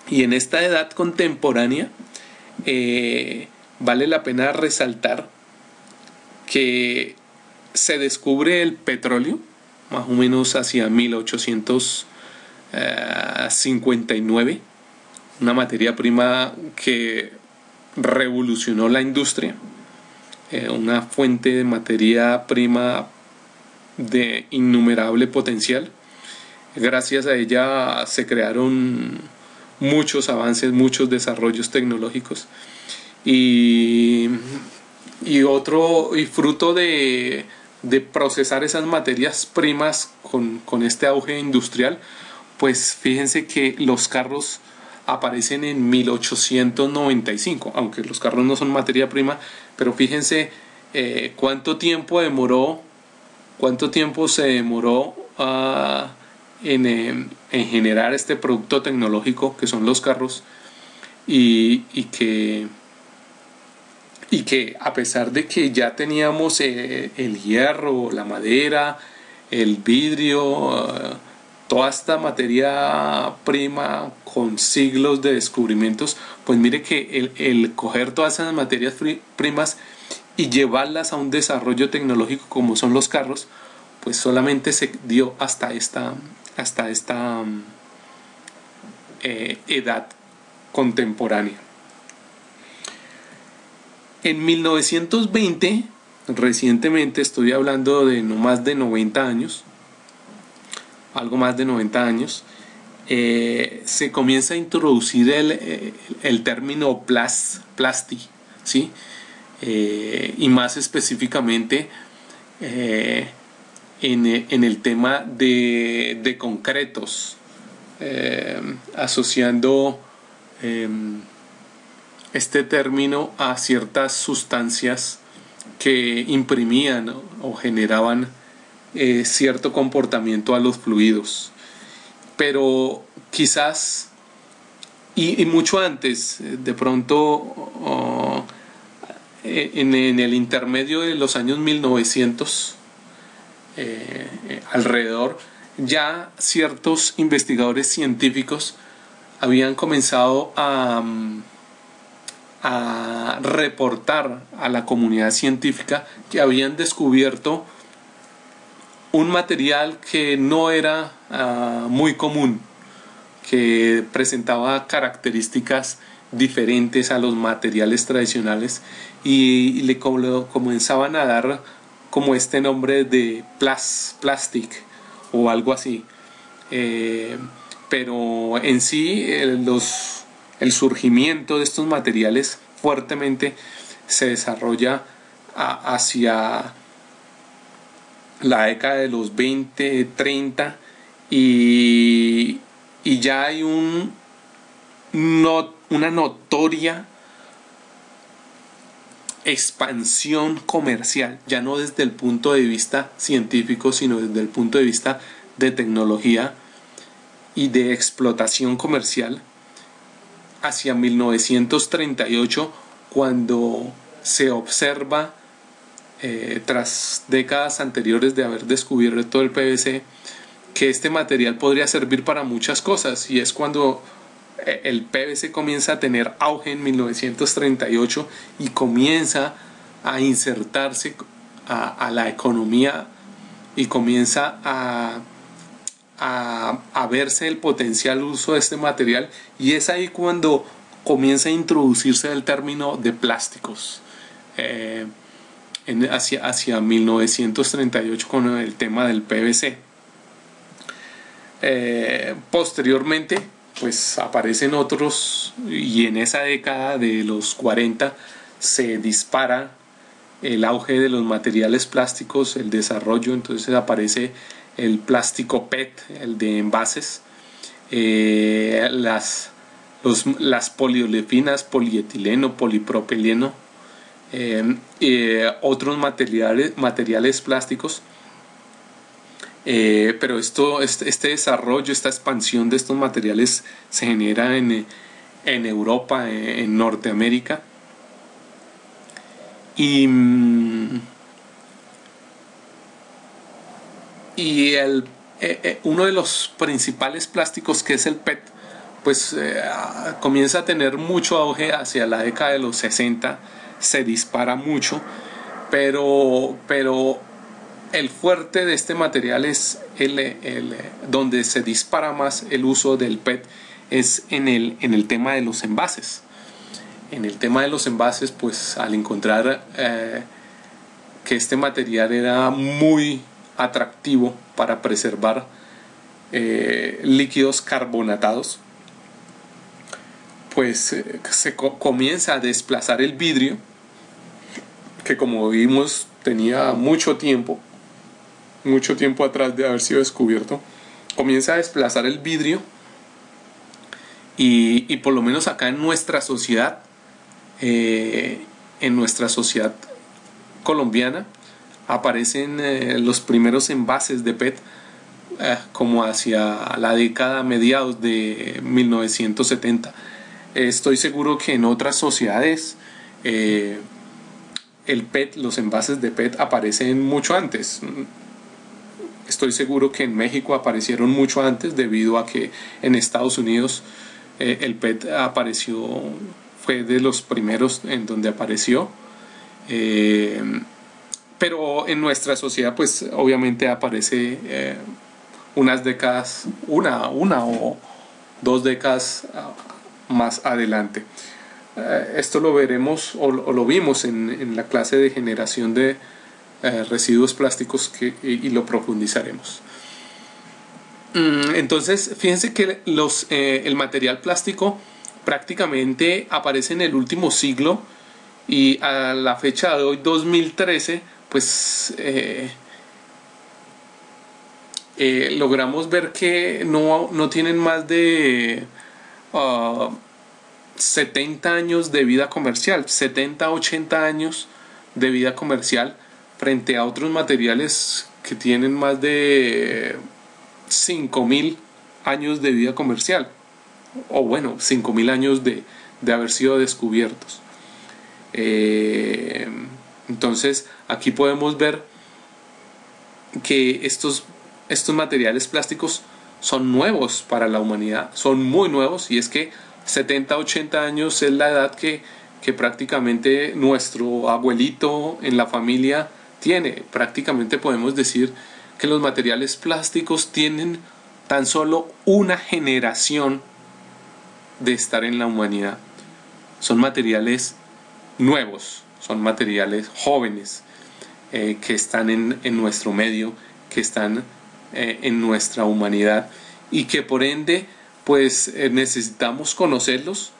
Y en esta edad contemporánea vale la pena resaltar que se descubre el petróleo más o menos hacia 1859, una materia prima que revolucionó la industria, una fuente de materia prima de innumerable potencial. Gracias a ella se crearon muchos avances, muchos desarrollos tecnológicos y fruto de procesar esas materias primas con este auge industrial, pues fíjense que los carros aparecen en 1895, aunque los carros no son materia prima, pero fíjense cuánto tiempo se demoró en generar este producto tecnológico que son los carros, y que a pesar de que ya teníamos el hierro, la madera, el vidrio, toda esta materia prima con siglos de descubrimientos, pues mire que el coger todas esas materias primas y llevarlas a un desarrollo tecnológico como son los carros, pues solamente se dio hasta esta edad contemporánea. En 1920, recientemente, estoy hablando de no más de 90 años, algo más de 90 años, se comienza a introducir el término plasti, ¿sí? Y más específicamente en el tema de concretos, asociando este término a ciertas sustancias que imprimían o generaban cierto comportamiento a los fluidos. Pero quizás, y mucho antes, de pronto en el intermedio de los años 1900, alrededor, ya ciertos investigadores científicos habían comenzado a reportar a la comunidad científica que habían descubierto un material que no era muy común, que presentaba características diferentes a los materiales tradicionales, y le comenzaban a dar como este nombre de plastic o algo así. Pero en sí el surgimiento de estos materiales fuertemente se desarrolla hacia la década de los 20, 30, y ya hay una notoria expansión comercial, ya no desde el punto de vista científico, sino desde el punto de vista de tecnología y de explotación comercial, hacia 1938, cuando se observa, tras décadas anteriores de haber descubierto el PVC, que este material podría servir para muchas cosas, y es cuando el PVC comienza a tener auge en 1938 y comienza a insertarse a la economía, y comienza a verse el potencial uso de este material, y es ahí cuando comienza a introducirse el término de plásticos, hacia 1938 con el tema del PVC. Posteriormente pues aparecen otros, y en esa década de los 40 se dispara el auge de los materiales plásticos, el desarrollo. Entonces aparece el plástico PET, el de envases, las poliolefinas, polietileno, polipropileno, otros materiales plásticos. Pero este desarrollo, esta expansión de estos materiales se genera en Europa, en Norteamérica, y uno de los principales plásticos, que es el PET, pues comienza a tener mucho auge hacia la década de los 60, se dispara mucho, pero el fuerte de este material es donde se dispara más el uso del PET es en el tema de los envases. En el tema de los envases, pues al encontrar que este material era muy atractivo para preservar líquidos carbonatados, pues comienza a desplazar el vidrio, que como vimos tenía mucho tiempo atrás de haber sido descubierto. Comienza a desplazar el vidrio y por lo menos acá en nuestra sociedad colombiana aparecen los primeros envases de PET como hacia la década mediados de 1970. Estoy seguro que en otras sociedades el PET, los envases de PET aparecen mucho antes. Estoy seguro que en México aparecieron mucho antes, debido a que en Estados Unidos el PET apareció, fue de los primeros en donde apareció. Pero en nuestra sociedad pues obviamente aparece unas décadas, una o dos décadas más adelante. Esto lo veremos o lo vimos en la clase de generación de residuos plásticos y lo profundizaremos. Entonces fíjense que el material plástico prácticamente aparece en el último siglo, y a la fecha de hoy, 2013, pues logramos ver que no tienen más de 70 años de vida comercial, 70, 80 años de vida comercial, frente a otros materiales que tienen más de 5.000 años de vida comercial, o bueno, 5.000 años de haber sido descubiertos. Entonces aquí podemos ver que estos materiales plásticos son nuevos para la humanidad, son muy nuevos, y es que 70, 80 años es la edad que prácticamente nuestro abuelito en la familia tiene. Prácticamente podemos decir que los materiales plásticos tienen tan solo una generación de estar en la humanidad. Son materiales nuevos, son materiales jóvenes que están en nuestro medio, que están en nuestra humanidad, y que por ende pues necesitamos conocerlos,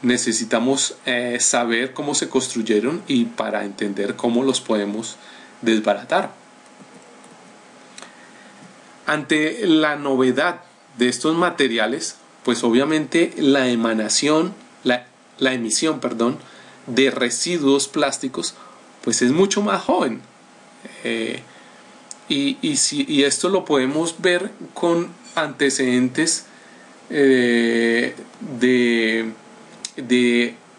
necesitamos saber cómo se construyeron, y para entender cómo los podemos desbaratar. Ante la novedad de estos materiales, pues obviamente la emisión de residuos plásticos pues es mucho más joven, y esto lo podemos ver con antecedentes de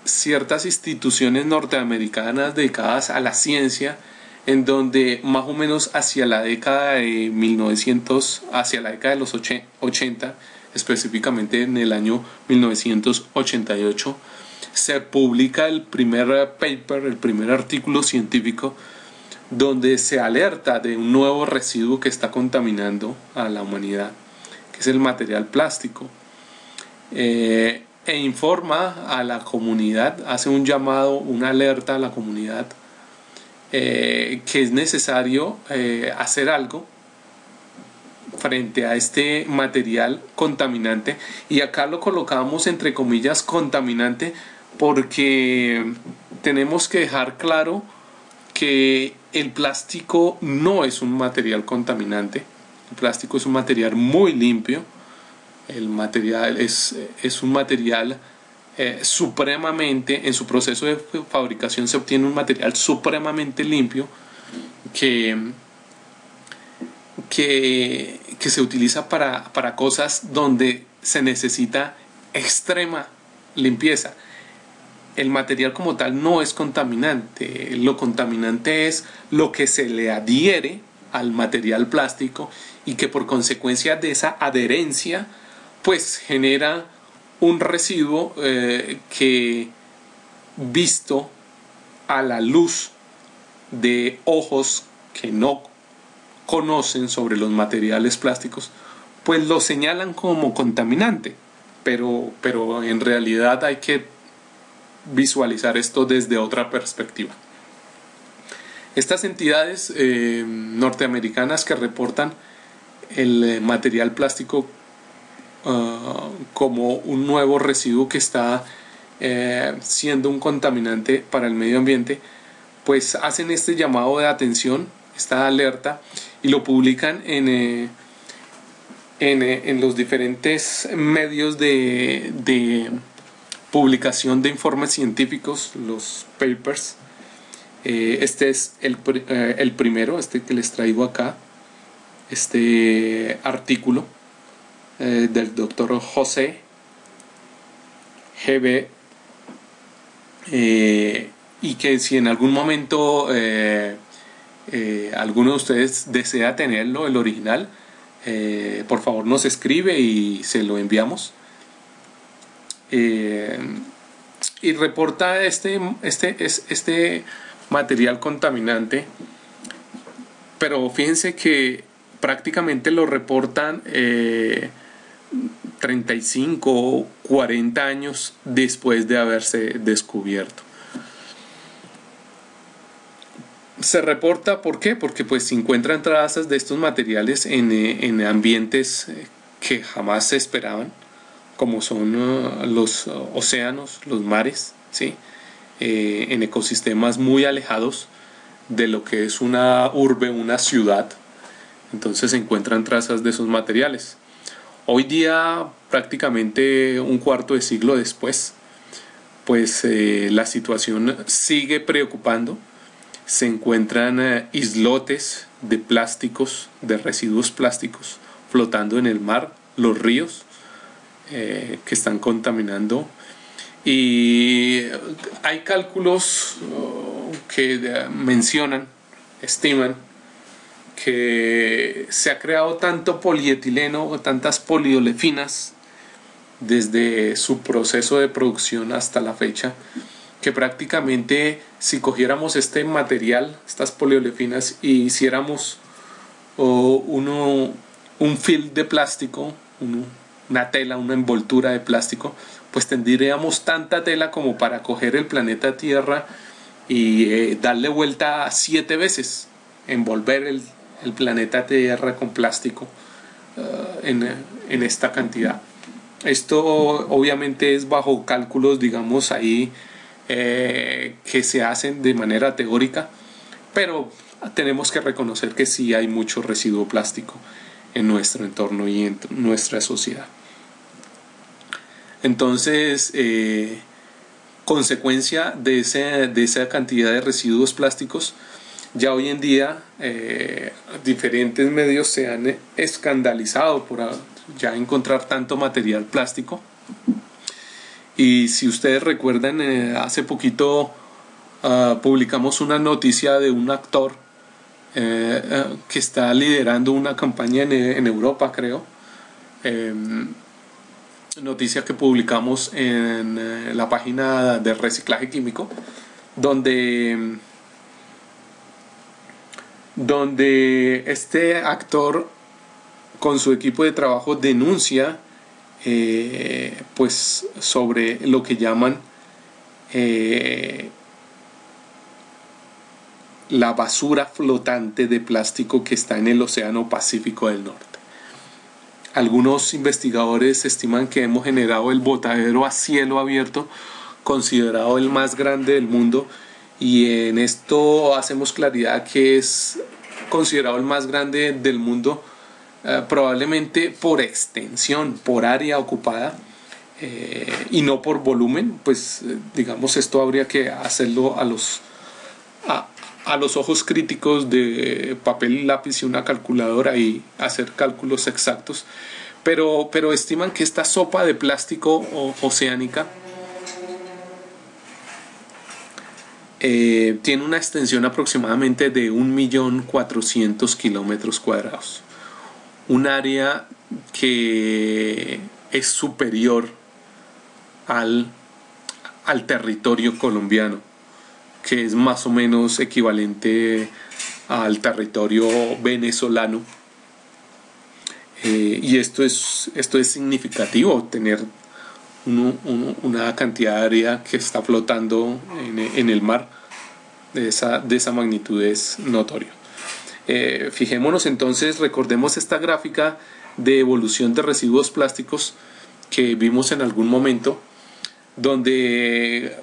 ciertas instituciones norteamericanas dedicadas a la ciencia, en donde más o menos hacia la década de 1900, hacia la década de los 80, específicamente en el año 1988, se publica el primer paper, el primer artículo científico, donde se alerta de un nuevo residuo que está contaminando a la humanidad, que es el material plástico, e informa a la comunidad, hace un llamado, una alerta a la comunidad, que es necesario hacer algo frente a este material contaminante. Y acá lo colocamos entre comillas contaminante, porque tenemos que dejar claro que el plástico no es un material contaminante. El plástico es un material muy limpio. El material es un material supremamente, en su proceso de fabricación se obtiene un material supremamente limpio que se utiliza para cosas donde se necesita extrema limpieza. El material como tal no es contaminante. Lo contaminante es lo que se le adhiere al material plástico, y que por consecuencia de esa adherencia pues genera un residuo que, visto a la luz de ojos que no conocen sobre los materiales plásticos, pues lo señalan como contaminante, pero en realidad hay que visualizar esto desde otra perspectiva. Estas entidades norteamericanas que reportan el material plástico como un nuevo residuo que está siendo un contaminante para el medio ambiente, pues hacen este llamado de atención, esta alerta, y lo publican en los diferentes medios de publicación de informes científicos, los papers. Este es el primero, este que les traigo acá, este artículo del doctor José G.B. Y que si en algún momento alguno de ustedes desea tenerlo, el original, por favor nos escribe y se lo enviamos. Y reporta este material contaminante, pero fíjense que prácticamente lo reportan 35 o 40 años después de haberse descubierto. Se reporta, ¿por qué? Porque pues se encuentran trazas de estos materiales en ambientes que jamás se esperaban, como son los océanos, los mares, ¿sí? En ecosistemas muy alejados de lo que es una urbe, una ciudad. Entonces se encuentran trazas de esos materiales. Hoy día, prácticamente un cuarto de siglo después, pues la situación sigue preocupando. Se encuentran islotes de plásticos, de residuos plásticos flotando en el mar, los ríos que están contaminando, y hay cálculos que mencionan, estiman que se ha creado tanto polietileno o tantas poliolefinas desde su proceso de producción hasta la fecha, que prácticamente si cogiéramos este material, estas poliolefinas, y hiciéramos un film de plástico, una tela, una envoltura de plástico, pues tendríamos tanta tela como para coger el planeta Tierra y darle vuelta 7 veces, envolver el planeta Tierra con plástico en esta cantidad. Esto obviamente es bajo cálculos, digamos, ahí que se hacen de manera teórica, pero tenemos que reconocer que sí hay mucho residuo plástico en nuestro entorno y en nuestra sociedad. Entonces, consecuencia de esa cantidad de residuos plásticos, ya hoy en día diferentes medios se han escandalizado por ya encontrar tanto material plástico. Y si ustedes recuerdan, hace poquito publicamos una noticia de un actor que está liderando una campaña en Europa, creo. Noticia que publicamos en la página de reciclaje químico, donde este actor con su equipo de trabajo denuncia pues sobre lo que llaman la basura flotante de plástico que está en el Océano Pacífico del Norte. Algunos investigadores estiman que hemos generado el botadero a cielo abierto considerado el más grande del mundo, y en esto hacemos claridad que es considerado el más grande del mundo probablemente por extensión, por área ocupada, y no por volumen. Pues digamos, esto habría que hacerlo a los ojos críticos de papel y lápiz y una calculadora y hacer cálculos exactos, pero estiman que esta sopa de plástico oceánica tiene una extensión aproximadamente de 1.400.000 kilómetros cuadrados, un área que es superior al territorio colombiano, que es más o menos equivalente al territorio venezolano. Y esto es significativo, tener una cantidad de área que está flotando en el mar de esa magnitud es notorio. Fijémonos entonces, recordemos esta gráfica de evolución de residuos plásticos que vimos en algún momento, donde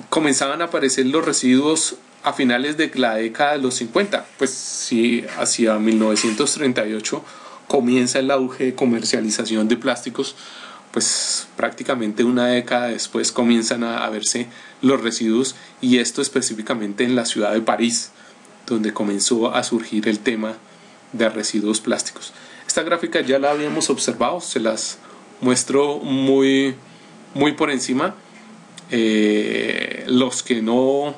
comenzaban a aparecer los residuos a finales de la década de los 50. Pues sí, hacia 1938 comienza el auge de comercialización de plásticos, pues prácticamente una década después comienzan a verse los residuos, y esto específicamente en la ciudad de París, donde comenzó a surgir el tema de residuos plásticos. Esta gráfica ya la habíamos observado, se las muestro muy por encima. Los que no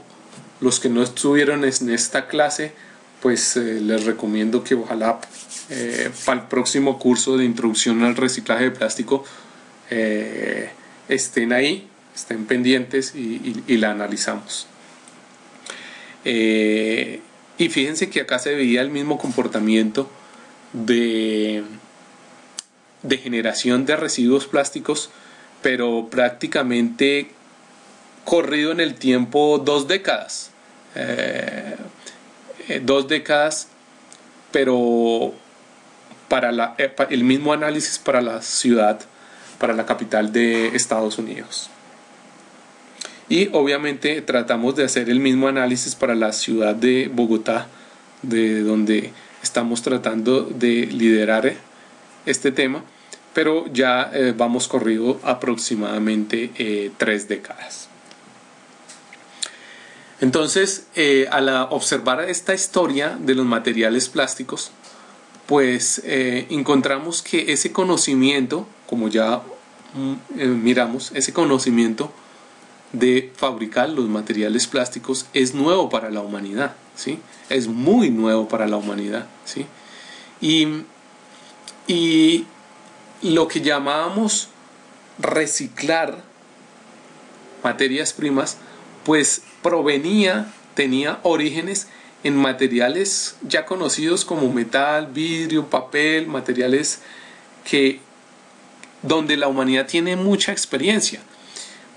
estuvieron en esta clase, pues les recomiendo que ojalá para el próximo curso de introducción al reciclaje de plástico estén ahí, estén pendientes y la analizamos. Y fíjense que acá se veía el mismo comportamiento de generación de residuos plásticos, pero prácticamente corrido en el tiempo 2 décadas. 2 décadas, pero para el mismo análisis para la ciudad, para la capital de Estados Unidos. Y obviamente tratamos de hacer el mismo análisis para la ciudad de Bogotá, de donde estamos tratando de liderar este tema, pero ya vamos corrido aproximadamente 3 décadas. Entonces, al observar esta historia de los materiales plásticos, pues encontramos que ese conocimiento, como ya miramos, ese conocimiento de fabricar los materiales plásticos es nuevo para la humanidad, ¿sí? Es muy nuevo para la humanidad, ¿sí? Y lo que llamábamos reciclar materias primas, pues tenía orígenes en materiales ya conocidos como metal, vidrio, papel, materiales donde la humanidad tiene mucha experiencia.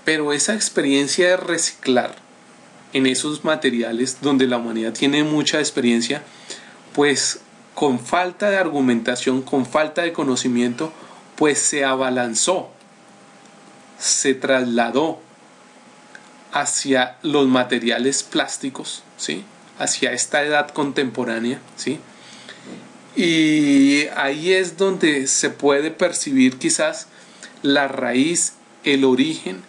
Pero esa experiencia de reciclar en esos materiales donde la humanidad tiene mucha experiencia, pues con falta de argumentación, con falta de conocimiento, pues se abalanzó, se trasladó hacia los materiales plásticos, ¿sí? Hacia esta edad contemporánea, ¿sí? Y ahí es donde se puede percibir quizás la raíz, el origen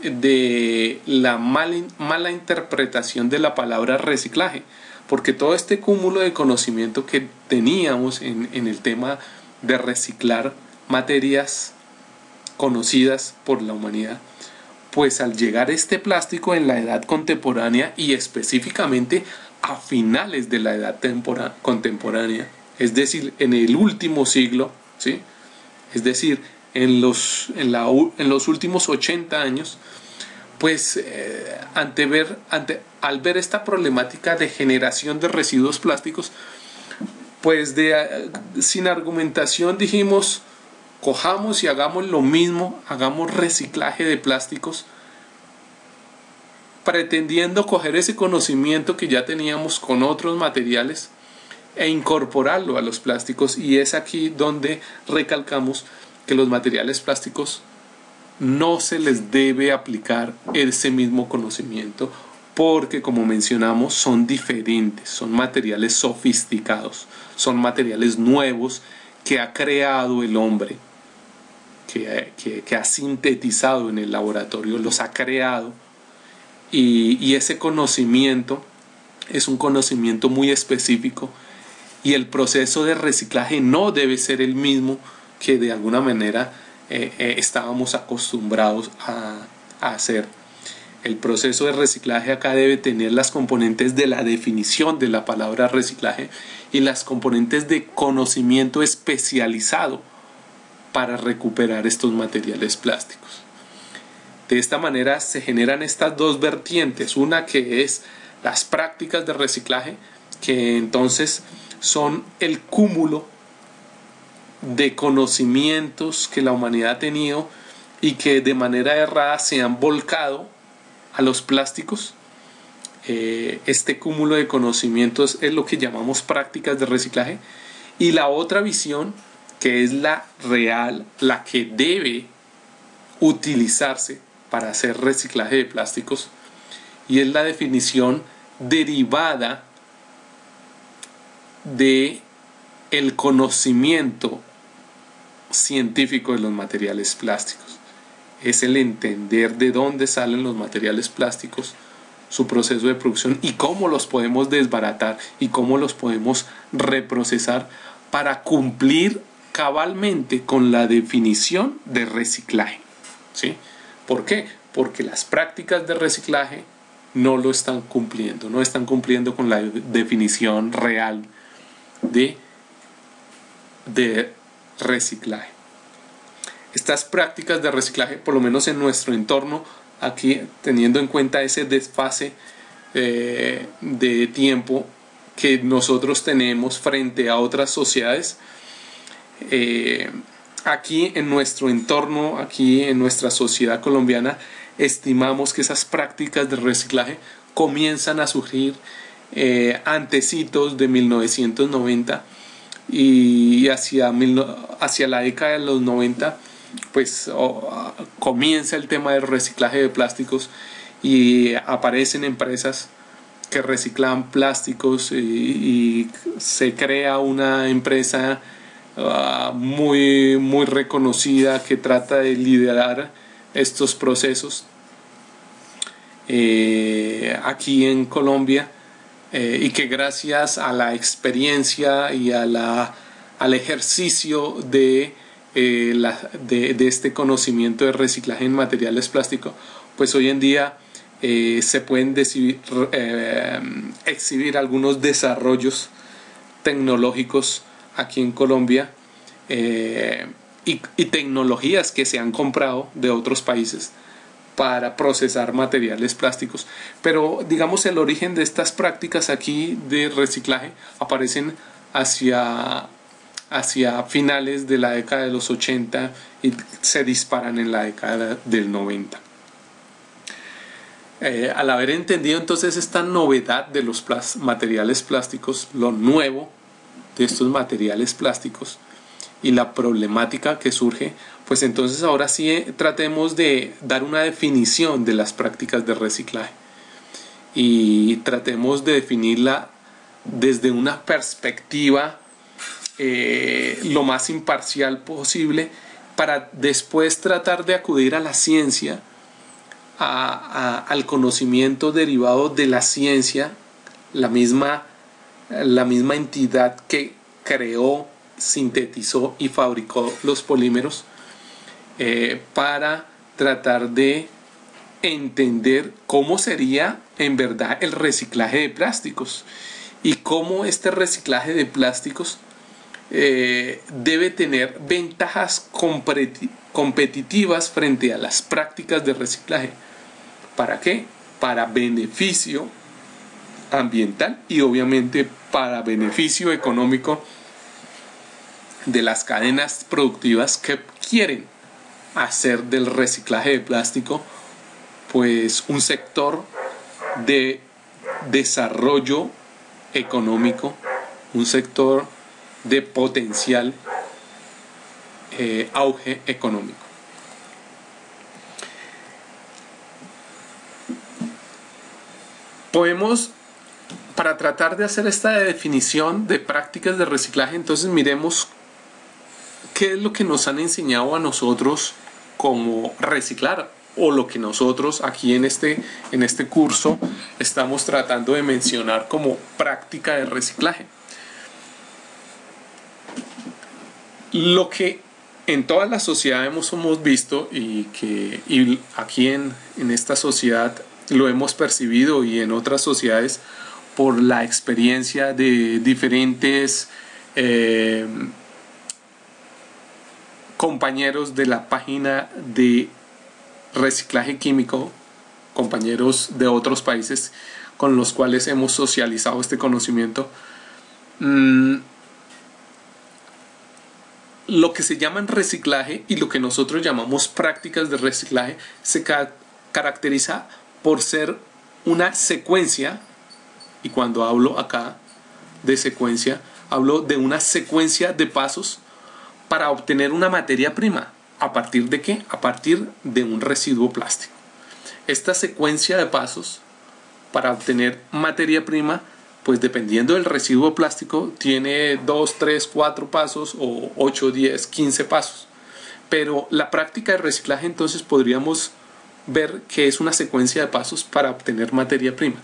de la mala interpretación de la palabra reciclaje, porque todo este cúmulo de conocimiento que teníamos en el tema de reciclar materias conocidas por la humanidad, pues al llegar este plástico en la edad contemporánea y específicamente a finales de la edad contemporánea, es decir, en el último siglo, ¿sí? Es decir, en los últimos 80 años, pues al ver esta problemática de generación de residuos plásticos, pues sin argumentación dijimos, cojamos y hagamos lo mismo, hagamos reciclaje de plásticos, pretendiendo coger ese conocimiento que ya teníamos con otros materiales e incorporarlo a los plásticos. Y es aquí donde recalcamos que los materiales plásticos no se les debe aplicar ese mismo conocimiento, porque como mencionamos son diferentes, son materiales sofisticados, son materiales nuevos que ha creado el hombre, que ha sintetizado en el laboratorio, los ha creado, y ese conocimiento es un conocimiento muy específico, y el proceso de reciclaje no debe ser el mismo que de alguna manera estábamos acostumbrados a hacer. El proceso de reciclaje acá debe tener las componentes de la definición de la palabra reciclaje y las componentes de conocimiento especializado para recuperar estos materiales plásticos. De esta manera se generan estas dos vertientes, una que es las prácticas de reciclaje, que entonces son el cúmulo de conocimientos que la humanidad ha tenido y que de manera errada se han volcado a los plásticos. Este cúmulo de conocimientos es lo que llamamos prácticas de reciclaje. Y la otra visión, que es la real, la que debe utilizarse para hacer reciclaje de plásticos, y es la definición derivada de el conocimiento científico de los materiales plásticos. Es el entender de dónde salen los materiales plásticos, su proceso de producción y cómo los podemos desbaratar y cómo los podemos reprocesar para cumplir cabalmente con la definición de reciclaje, ¿sí? ¿Por qué? Porque las prácticas de reciclaje no lo están cumpliendo, no están cumpliendo con la definición real de reciclaje. Estas prácticas de reciclaje, por lo menos en nuestro entorno, aquí teniendo en cuenta ese desfase de tiempo que nosotros tenemos frente a otras sociedades, aquí en nuestro entorno, aquí en nuestra sociedad colombiana, estimamos que esas prácticas de reciclaje comienzan a surgir antecitos de 1990, y hacia la década de los 90 pues comienza el tema del reciclaje de plásticos y aparecen empresas que reciclan plásticos y se crea una empresa muy reconocida que trata de liderar estos procesos aquí en Colombia, y que gracias a la experiencia y al ejercicio de este conocimiento de reciclaje en materiales plásticos, pues hoy en día se pueden exhibir algunos desarrollos tecnológicos aquí en Colombia, y tecnologías que se han comprado de otros países para procesar materiales plásticos. Pero digamos, el origen de estas prácticas aquí de reciclaje aparecen hacia finales de la década de los 80 y se disparan en la década del 90. Al haber entendido entonces esta novedad de los materiales plásticos, lo nuevo de estos materiales plásticos y la problemática que surge, pues entonces ahora sí tratemos de dar una definición de las prácticas de reciclaje y tratemos de definirla desde una perspectiva lo más imparcial posible, para después tratar de acudir a la ciencia, al conocimiento derivado de la ciencia, la misma entidad que creó, sintetizó y fabricó los polímeros, para tratar de entender cómo sería en verdad el reciclaje de plásticos y cómo este reciclaje de plásticos debe tener ventajas competitivas frente a las prácticas de reciclaje. ¿Para qué? Para beneficio ambiental y obviamente para beneficio económico de las cadenas productivas que quieren hacer del reciclaje de plástico pues un sector de desarrollo económico, un sector de potencial auge económico. Podemos, para tratar de hacer esta definición de prácticas de reciclaje, entonces miremos qué es lo que nos han enseñado a nosotros como reciclar, o lo que nosotros aquí en este curso estamos tratando de mencionar como práctica de reciclaje. Lo que en toda la sociedad hemos visto y aquí en esta sociedad lo hemos percibido, y en otras sociedades por la experiencia de diferentes compañeros de la página de reciclaje químico, compañeros de otros países con los cuales hemos socializado este conocimiento, lo que se llama reciclaje y lo que nosotros llamamos prácticas de reciclaje se caracteriza por ser una secuencia, y cuando hablo acá de secuencia, hablo de una secuencia de pasos para obtener una materia prima. ¿A partir de qué? A partir de un residuo plástico. Esta secuencia de pasos para obtener materia prima, pues dependiendo del residuo plástico, tiene 2, 3, 4 pasos o 8, 10, 15 pasos. Pero la práctica de reciclaje entonces podríamos ver que es una secuencia de pasos para obtener materia prima.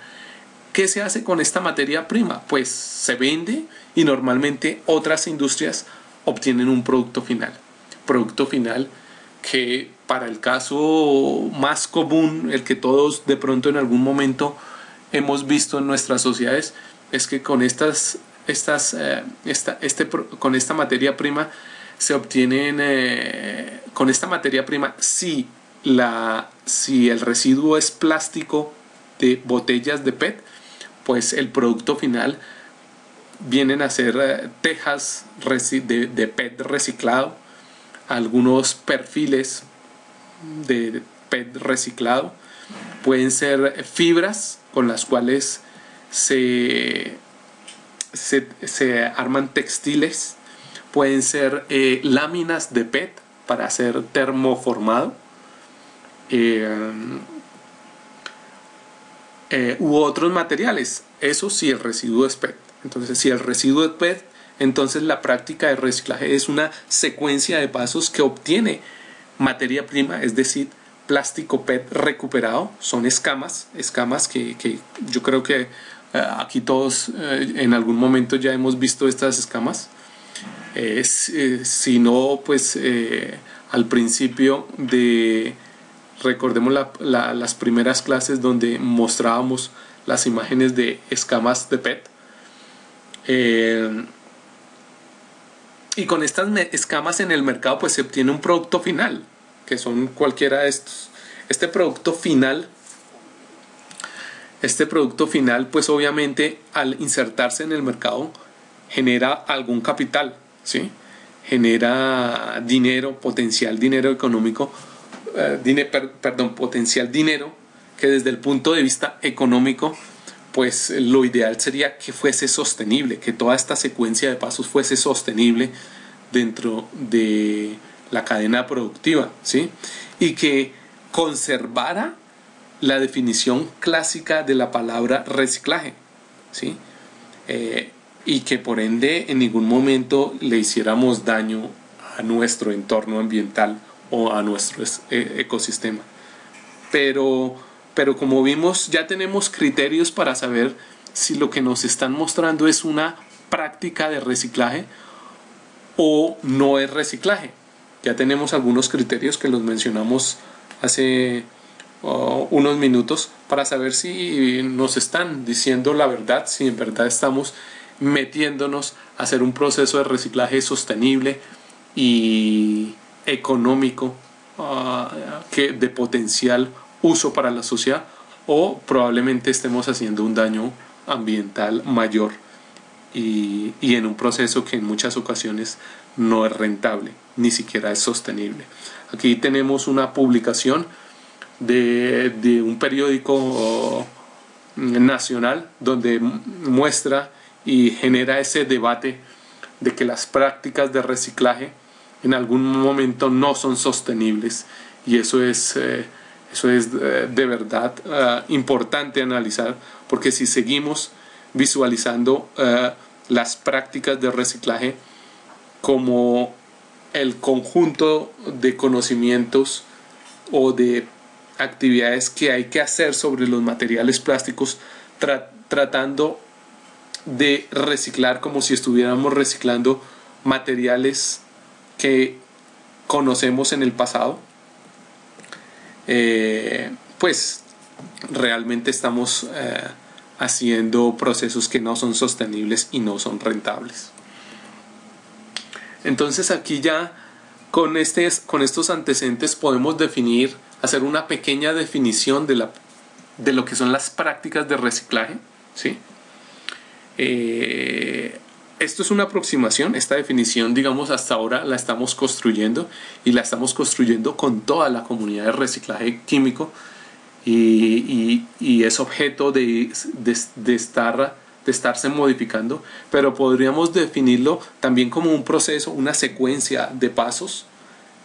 ¿Qué se hace con esta materia prima? Pues se vende y normalmente otras industrias obtienen un producto final. Producto final que para el caso más común, el que todos de pronto en algún momento hemos visto en nuestras sociedades, es que con con esta materia prima se obtienen, con esta materia prima, si el residuo es plástico de botellas de PET, pues el producto final vienen a ser tejas de PET reciclado, algunos perfiles de PET reciclado, pueden ser fibras con las cuales se arman textiles, pueden ser láminas de PET para hacer termoformado, u otros materiales. Eso si el residuo es PET. Entonces, si el residuo es PET, entonces la práctica de reciclaje es una secuencia de pasos que obtiene materia prima, es decir, plástico PET recuperado. Son escamas que yo creo que aquí todos en algún momento ya hemos visto estas escamas. Si no, pues al principio recordemos las primeras clases donde mostrábamos las imágenes de escamas de PET. Y con estas escamas en el mercado pues se obtiene un producto final, que son cualquiera de estos. Este producto final pues obviamente al insertarse en el mercado genera algún capital, ¿sí? Genera dinero, potencial dinero económico, potencial dinero que desde el punto de vista económico pues lo ideal sería que fuese sostenible, que toda esta secuencia de pasos fuese sostenible dentro de la cadena productiva, ¿sí? Y que conservara la definición clásica de la palabra reciclaje, ¿sí? Y que por ende en ningún momento le hiciéramos daño a nuestro entorno ambiental o a nuestro ecosistema. Pero como vimos, ya tenemos criterios para saber si lo que nos están mostrando es una práctica de reciclaje o no es reciclaje. Ya tenemos algunos criterios que los mencionamos hace unos minutos para saber si nos están diciendo la verdad, si en verdad estamos metiéndonos a hacer un proceso de reciclaje sostenible y económico, de potencial uso para la sociedad, o probablemente estemos haciendo un daño ambiental mayor y en un proceso que en muchas ocasiones no es rentable, ni siquiera es sostenible. Aquí tenemos una publicación de un periódico nacional donde muestra y genera ese debate de que las prácticas de reciclaje en algún momento no son sostenibles, y eso es de verdad importante analizar, porque si seguimos visualizando las prácticas de reciclaje como el conjunto de conocimientos o de actividades que hay que hacer sobre los materiales plásticos, tratando de reciclar como si estuviéramos reciclando materiales que conocemos en el pasado, pues realmente estamos haciendo procesos que no son sostenibles y no son rentables. Entonces aquí ya con estos antecedentes podemos definir hacer una pequeña definición de lo que son las prácticas de reciclaje, ¿sí? Esto es una aproximación. Esta definición, digamos, hasta ahora la estamos construyendo, y la estamos construyendo con toda la comunidad de reciclaje químico, y es objeto de estarse modificando, pero podríamos definirlo también como un proceso, una secuencia de pasos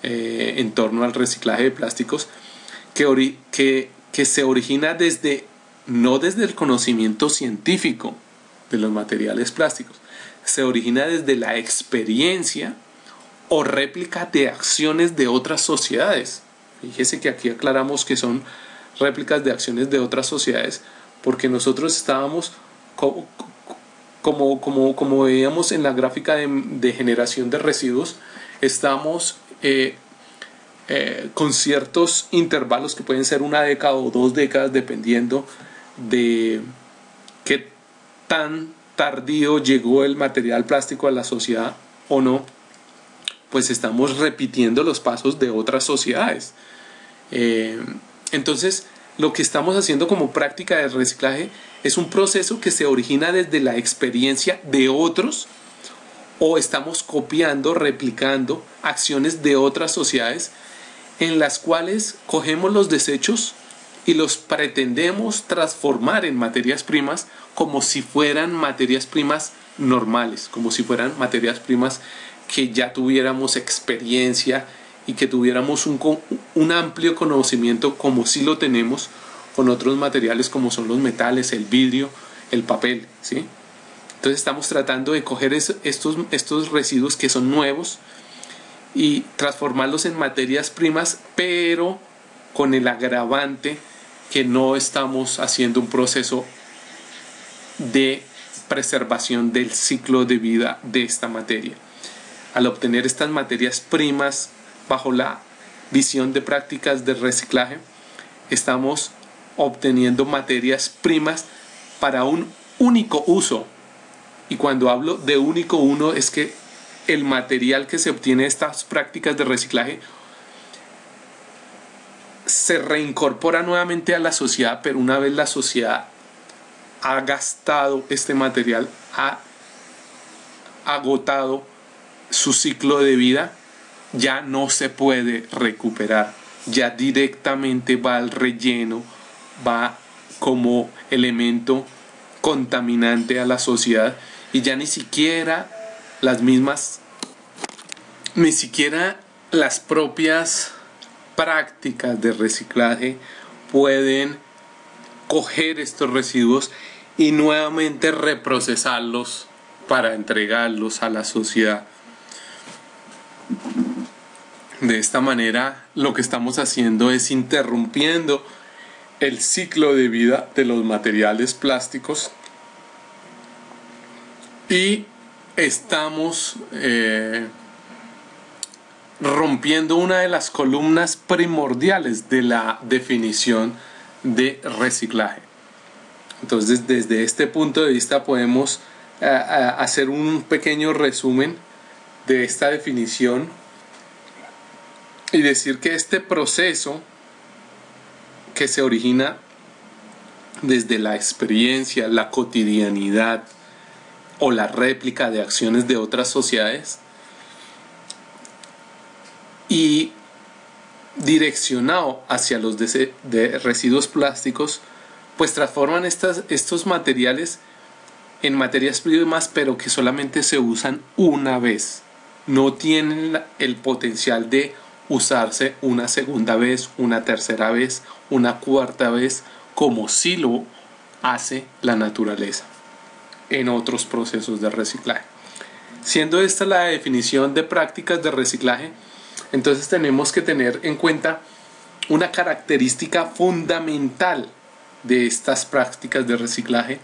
en torno al reciclaje de plásticos que se origina no desde el conocimiento científico de los materiales plásticos, se origina desde la experiencia o réplica de acciones de otras sociedades. Fíjese que aquí aclaramos que son réplicas de acciones de otras sociedades, porque nosotros estábamos, como veíamos en la gráfica de generación de residuos, estamos con ciertos intervalos que pueden ser 1 década o 2 décadas, dependiendo de qué tan tardío llegó el material plástico a la sociedad o no. Pues estamos repitiendo los pasos de otras sociedades. Entonces, lo que estamos haciendo como práctica de reciclaje es un proceso que se origina desde la experiencia de otros, o estamos copiando, replicando acciones de otras sociedades en las cuales cogemos los desechos y los pretendemos transformar en materias primas, como si fueran materias primas normales, como si fueran materias primas que ya tuviéramos experiencia y que tuviéramos un amplio conocimiento, como si lo tenemos con otros materiales como son los metales, el vidrio, el papel, ¿sí? Entonces estamos tratando de coger estos residuos que son nuevos y transformarlos en materias primas, pero con el agravante que no estamos haciendo un proceso de preservación del ciclo de vida de esta materia. Al obtener estas materias primas bajo la visión de prácticas de reciclaje, estamos obteniendo materias primas para un único uso. Y cuando hablo de único uso, es que el material que se obtiene de estas prácticas de reciclaje se reincorpora nuevamente a la sociedad, pero una vez la sociedad ha gastado este material, ha agotado su ciclo de vida, ya no se puede recuperar, ya directamente va al relleno, va como elemento contaminante a la sociedad, y ya ni siquiera las propias prácticas de reciclaje pueden coger estos residuos y nuevamente reprocesarlos para entregarlos a la sociedad. De esta manera, lo que estamos haciendo es interrumpiendo el ciclo de vida de los materiales plásticos, y estamos rompiendo una de las columnas primordiales de la definición de reciclaje. Entonces, desde este punto de vista podemos hacer un pequeño resumen de esta definición y decir que este proceso, que se origina desde la experiencia, la cotidianidad o la réplica de acciones de otras sociedades, y direccionado hacia los de residuos plásticos, pues transforman estos materiales en materias primas, pero que solamente se usan una vez. No tienen el potencial de usarse una segunda vez, una tercera vez, una cuarta vez, como sí lo hace la naturaleza en otros procesos de reciclaje. Siendo esta la definición de prácticas de reciclaje, entonces tenemos que tener en cuenta una característica fundamental de estas prácticas de reciclaje,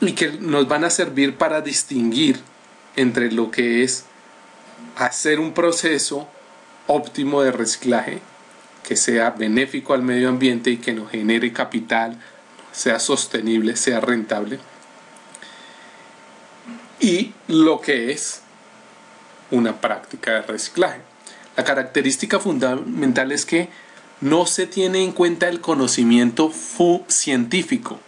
y que nos van a servir para distinguir entre lo que es hacer un proceso óptimo de reciclaje que sea benéfico al medio ambiente y que nos genere capital, sea sostenible, sea rentable, y lo que es una práctica de reciclaje. La característica fundamental es que no se tiene en cuenta el conocimiento científico.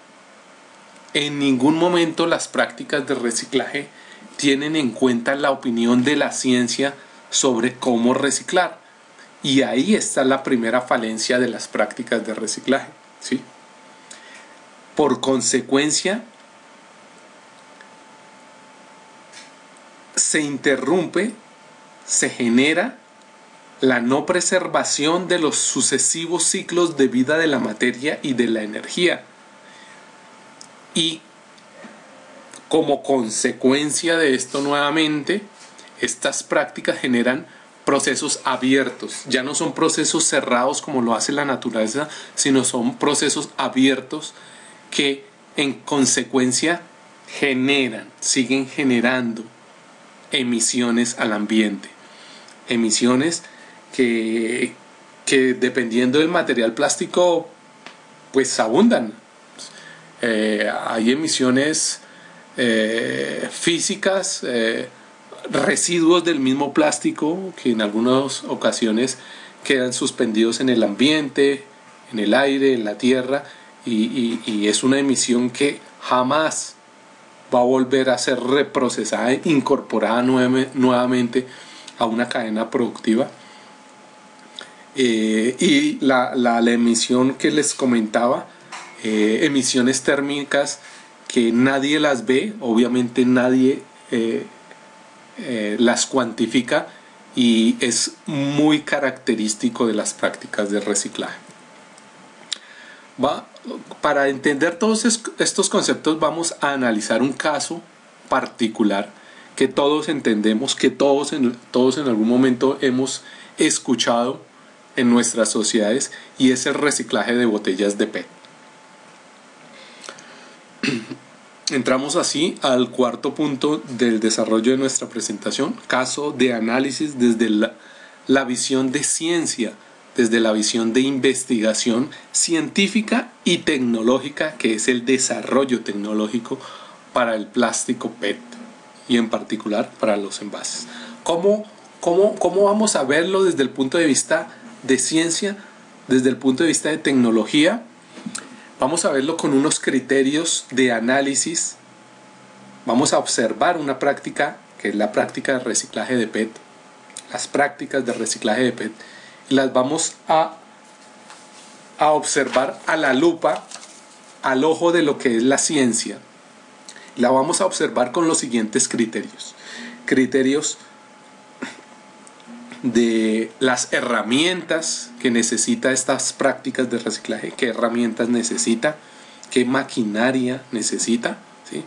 En ningún momento las prácticas de reciclaje tienen en cuenta la opinión de la ciencia sobre cómo reciclar. Y ahí está la primera falencia de las prácticas de reciclaje, ¿sí? Por consecuencia, se interrumpe, se genera la no preservación de los sucesivos ciclos de vida de la materia y de la energía. Y como consecuencia de esto, nuevamente, estas prácticas generan procesos abiertos. Ya no son procesos cerrados como lo hace la naturaleza, sino son procesos abiertos que en consecuencia siguen generando emisiones al ambiente. Emisiones que dependiendo del material plástico pues abundan. Hay emisiones físicas, residuos del mismo plástico que en algunas ocasiones quedan suspendidos en el ambiente, en el aire, en la tierra, y es una emisión que jamás va a volver a ser reprocesada e incorporada nuevamente a una cadena productiva. Y la emisión que les comentaba, emisiones térmicas que nadie las ve, obviamente nadie las cuantifica, y es muy característico de las prácticas de reciclaje. Para entender todos estos conceptos vamos a analizar un caso particular que todos entendemos, que todos en algún momento hemos escuchado en nuestras sociedades, y es el reciclaje de botellas de PET. Entramos así al cuarto punto del desarrollo de nuestra presentación: caso de análisis desde la visión de ciencia, desde la visión de investigación científica y tecnológica, que es el desarrollo tecnológico para el plástico PET y en particular para los envases. ¿Cómo vamos a verlo desde el punto de vista de ciencia, desde el punto de vista de tecnología? Vamos a verlo con unos criterios de análisis. Vamos a observar una práctica que es la práctica de reciclaje de PET, las prácticas de reciclaje de PET, y las vamos a observar a la lupa, al ojo de lo que es la ciencia. La vamos a observar con los siguientes criterios. Criterios de las herramientas que necesita estas prácticas de reciclaje, qué herramientas necesita, qué maquinaria necesita, ¿sí?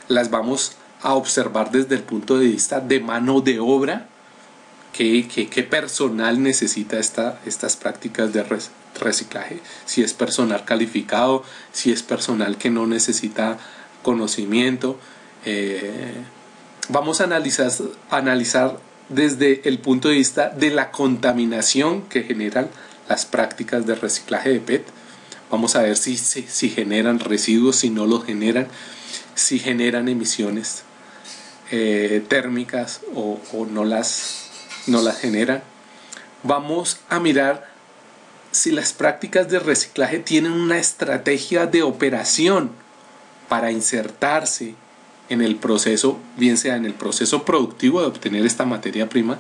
Las vamos a observar desde el punto de vista de mano de obra, qué personal necesita estas prácticas de reciclaje, si es personal calificado, si es personal que no necesita conocimiento. Vamos a analizar desde el punto de vista de la contaminación que generan las prácticas de reciclaje de PET. Vamos a ver si generan residuos, si no los generan, si generan emisiones térmicas o no las generan. Vamos a mirar si las prácticas de reciclaje tienen una estrategia de operación para insertarse en el proceso, bien sea en el proceso productivo de obtener esta materia prima,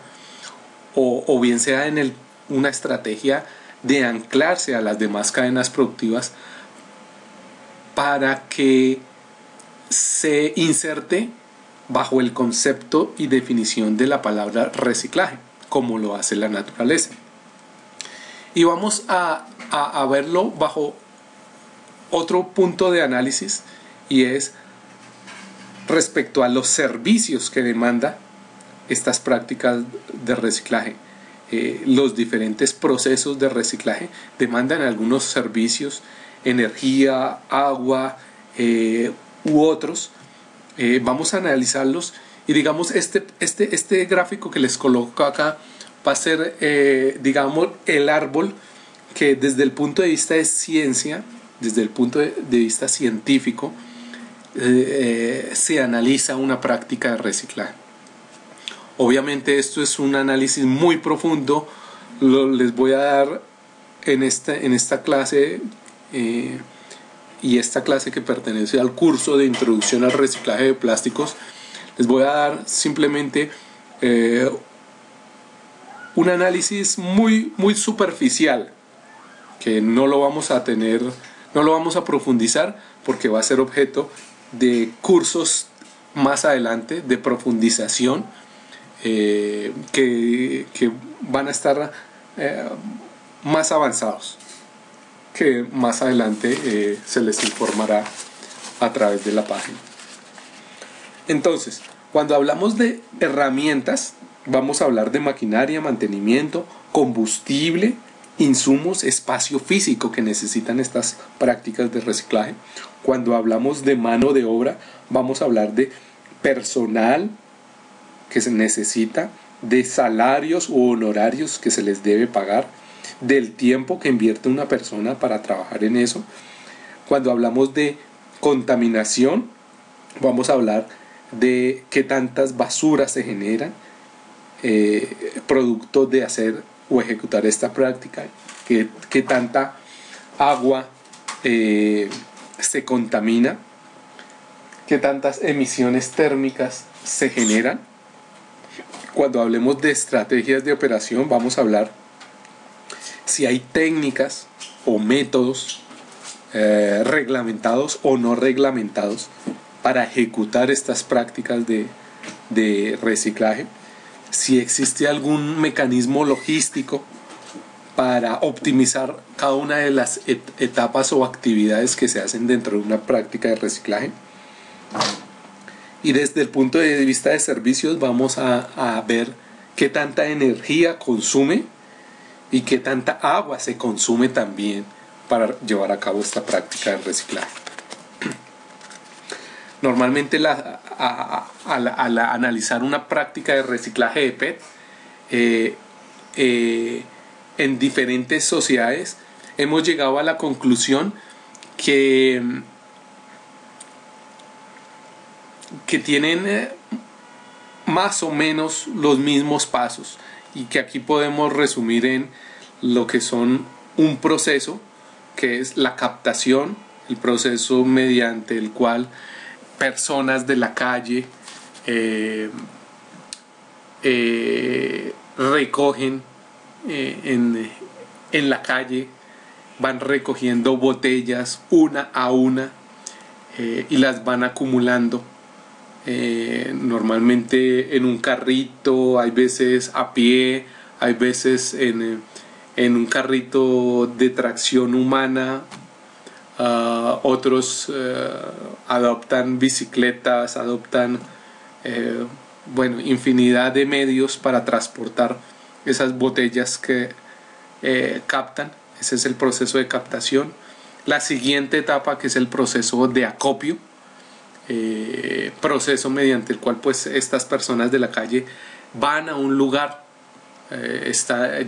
o bien sea en una estrategia de anclarse a las demás cadenas productivas para que se inserte bajo el concepto y definición de la palabra reciclaje, como lo hace la naturaleza. Y vamos a verlo bajo otro punto de análisis, y es respecto a los servicios que demanda estas prácticas de reciclaje. Los diferentes procesos de reciclaje demandan algunos servicios, energía, agua u otros. Vamos a analizarlos, y digamos este gráfico que les coloco acá va a ser digamos el árbol que desde el punto de vista de ciencia, desde el punto de vista científico, se analiza una práctica de reciclaje. Obviamente esto es un análisis muy profundo, les voy a dar en esta clase y esta clase que pertenece al curso de introducción al reciclaje de plásticos, les voy a dar simplemente un análisis muy superficial, que no lo vamos a tener, no lo vamos a profundizar, porque va a ser objeto de cursos más adelante de profundización que van a estar más avanzados, que más adelante se les informará a través de la página. Entonces, cuando hablamos de herramientas, vamos a hablar de maquinaria, mantenimiento, combustible, insumos, espacio físico que necesitan estas prácticas de reciclaje. Cuando hablamos de mano de obra, vamos a hablar de personal que se necesita, de salarios u honorarios que se les debe pagar, del tiempo que invierte una persona para trabajar en eso. Cuando hablamos de contaminación, vamos a hablar de qué tantas basuras se generan producto de hacer o ejecutar esta práctica, qué tanta agua se contamina, qué tantas emisiones térmicas se generan. Cuando hablemos de estrategias de operación, vamos a hablar si hay técnicas o métodos reglamentados o no reglamentados para ejecutar estas prácticas de reciclaje, si existe algún mecanismo logístico para optimizar cada una de las etapas o actividades que se hacen dentro de una práctica de reciclaje. Y desde el punto de vista de servicios vamos a ver qué tanta energía consume y qué tanta agua se consume también para llevar a cabo esta práctica de reciclaje. Normalmente al analizar una práctica de reciclaje de PET en diferentes sociedades, hemos llegado a la conclusión que tienen más o menos los mismos pasos, y que aquí podemos resumir en lo que son un proceso, que es la captación, el proceso mediante el cual personas de la calle recogen en la calle, van recogiendo botellas una a una y las van acumulando, normalmente en un carrito, hay veces a pie, hay veces en un carrito de tracción humana. Otros adoptan bicicletas, adoptan infinidad de medios para transportar esas botellas que captan. Ese es el proceso de captación. La siguiente etapa, que es el proceso de acopio, proceso mediante el cual pues estas personas de la calle van a un lugar,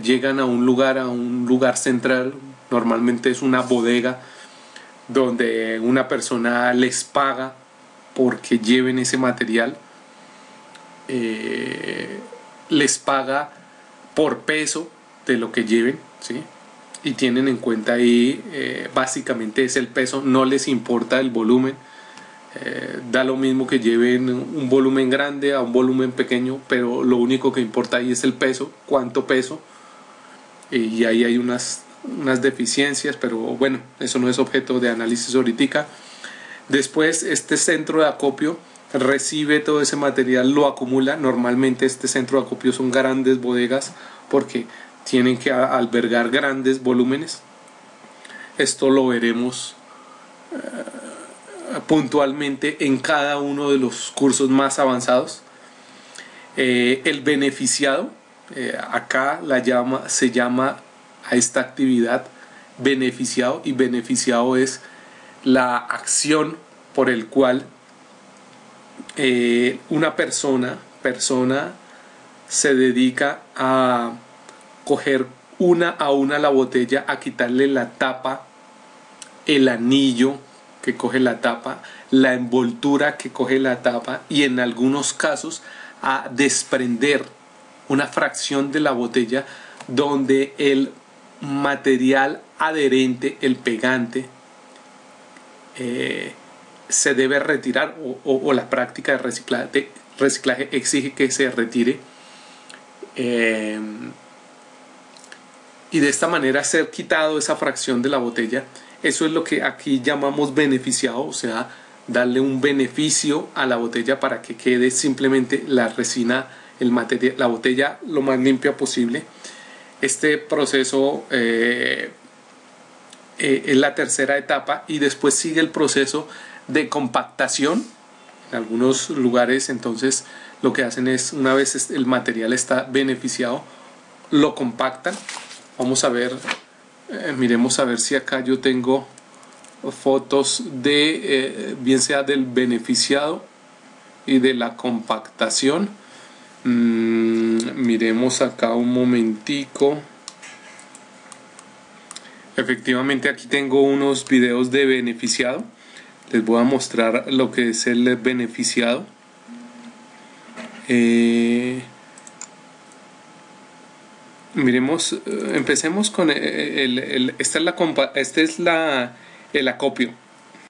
llegan a un lugar central, normalmente es una bodega, donde una persona les paga porque lleven ese material, les paga por peso de lo que lleven, ¿sí? Y tienen en cuenta ahí básicamente es el peso, no les importa el volumen, da lo mismo que lleven un volumen grande a un volumen pequeño, pero lo único que importa ahí es el peso, cuánto peso, y ahí hay unas deficiencias, pero bueno, eso no es objeto de análisis ahorita. Después este centro de acopio recibe todo ese material, lo acumula. Normalmente este centro de acopio son grandes bodegas porque tienen que albergar grandes volúmenes. Esto lo veremos puntualmente en cada uno de los cursos más avanzados. El beneficiado, acá se llama a esta actividad beneficiado, y beneficiado es la acción por el cual una persona se dedica a coger una a una la botella, a quitarle la tapa, el anillo que coge la tapa, la envoltura que coge la tapa, y en algunos casos a desprender una fracción de la botella donde el material adherente, el pegante, se debe retirar o la práctica de reciclaje exige que se retire, y de esta manera ser quitado esa fracción de la botella. Eso es lo que aquí llamamos beneficiado, o sea, darle un beneficio a la botella para que quede simplemente la resina, el material, la botella lo más limpia posible. Este proceso es la tercera etapa, y después sigue el proceso de compactación. En algunos lugares entonces lo que hacen es, una vez el material está beneficiado, lo compactan. Vamos a ver, miremos a ver si acá yo tengo fotos de bien sea del beneficiado y de la compactación. Miremos acá un momentico. Efectivamente aquí tengo unos videos de beneficiado. Les voy a mostrar lo que es el beneficiado. Miremos, empecemos con este es el acopio.